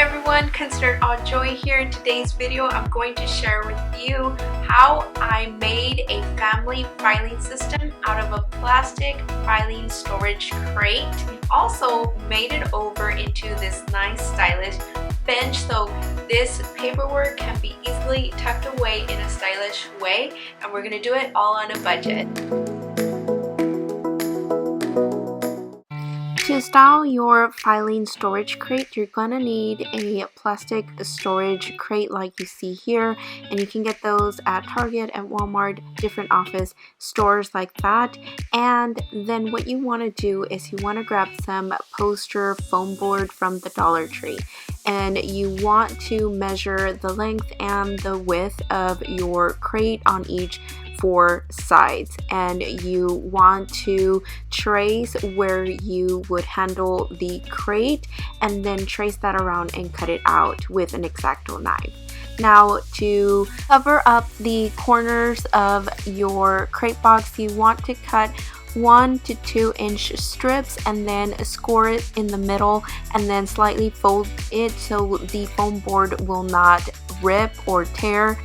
everyone, consider all joy here. In today's video I'm going to share with you how I made a family filing system out of a plastic filing storage crate. Also made it over into this nice stylish bench, so this paperwork can be easily tucked away in a stylish way, and we're going to do it all on a budget. To style your filing storage crate, you're gonna need a plastic storage crate like you see here, and you can get those at Target and Walmart, different office stores like that. And then what you want to do is you want to grab some poster foam board from the Dollar Tree, and you want to measure the length and the width of your crate on each 4 sides, and you want to trace where you would handle the crate and then trace that around and cut it out with an X-Acto knife. Now, to cover up the corners of your crate box, you want to cut 1 to 2 inch strips and then score it in the middle and then slightly fold it so the foam board will not rip or tear.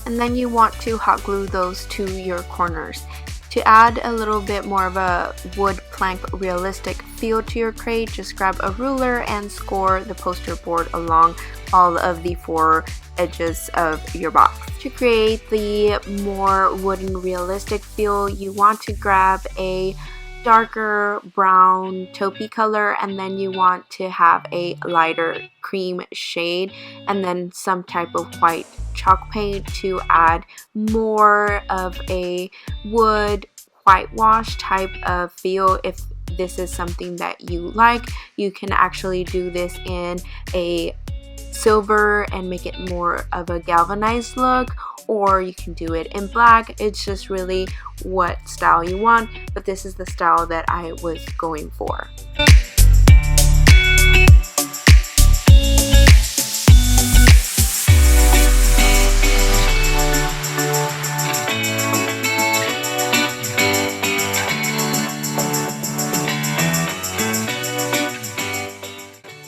And then you want to hot glue those to your corners. To add a little bit more of a wood plank realistic feel to your crate, just grab a ruler and score the poster board along all of the 4 edges of your box. To create the more wooden realistic feel, you want to grab a darker brown taupey color, and then you want to have a lighter cream shade and then some type of white chalk paint to add more of a wood whitewash type of feel. If this is something that you like, you can actually do this in a silver and make it more of a galvanized look, or you can do it in black. It's just really what style you want, but this is the style that I was going for.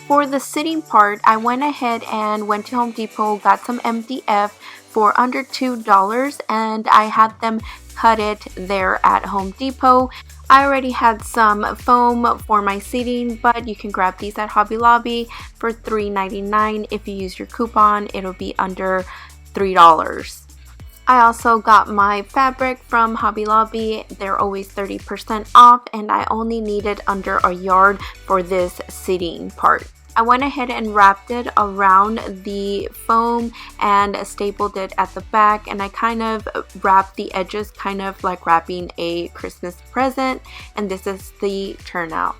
For the sitting part, I went ahead and went to Home Depot, got some MDF for under $2, and I had them cut it there at Home Depot. I already had some foam for my seating, but you can grab these at Hobby Lobby for $3.99. If you use your coupon, it'll be under $3. I also got my fabric from Hobby Lobby. They're always 30% off, and I only needed under a yard for this seating part. I went ahead and wrapped it around the foam and stapled it at the back, and I kind of wrapped the edges kind of like wrapping a Christmas present, and this is the turnout.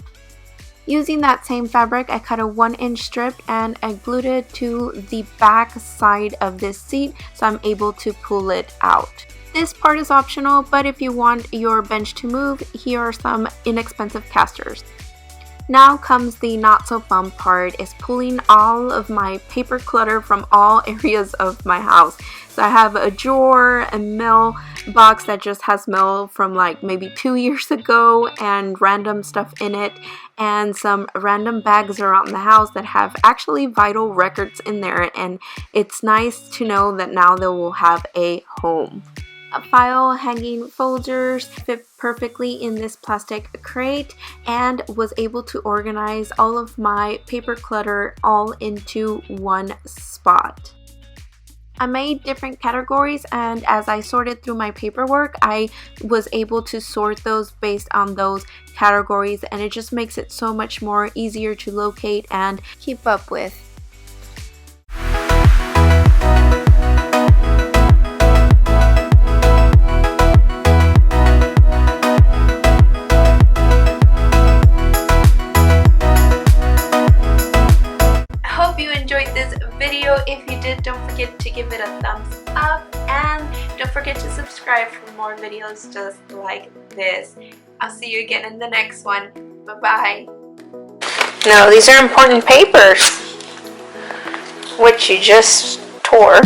Using that same fabric, I cut a 1-inch strip and I glued it to the back side of this seat so I'm able to pull it out. This part is optional, but if you want your bench to move, here are some inexpensive casters. Now comes the not so fun part, is pulling all of my paper clutter from all areas of my house. So I have a drawer, a mail box that just has mail from like maybe 2 years ago and random stuff in it, and some random bags around the house that have actually vital records in there, and it's nice to know that now they will have a home. File hanging folders fit perfectly in this plastic crate, and was able to organize all of my paper clutter all into one spot. I made different categories, and as I sorted through my paperwork, I was able to sort those based on those categories, and it just makes it so much more easier to locate and keep up with. This video. If you did, don't forget to give it a thumbs up, and don't forget to subscribe for more videos just like this. I'll see you again in the next one. Bye bye. No, these are important papers, which you just tore.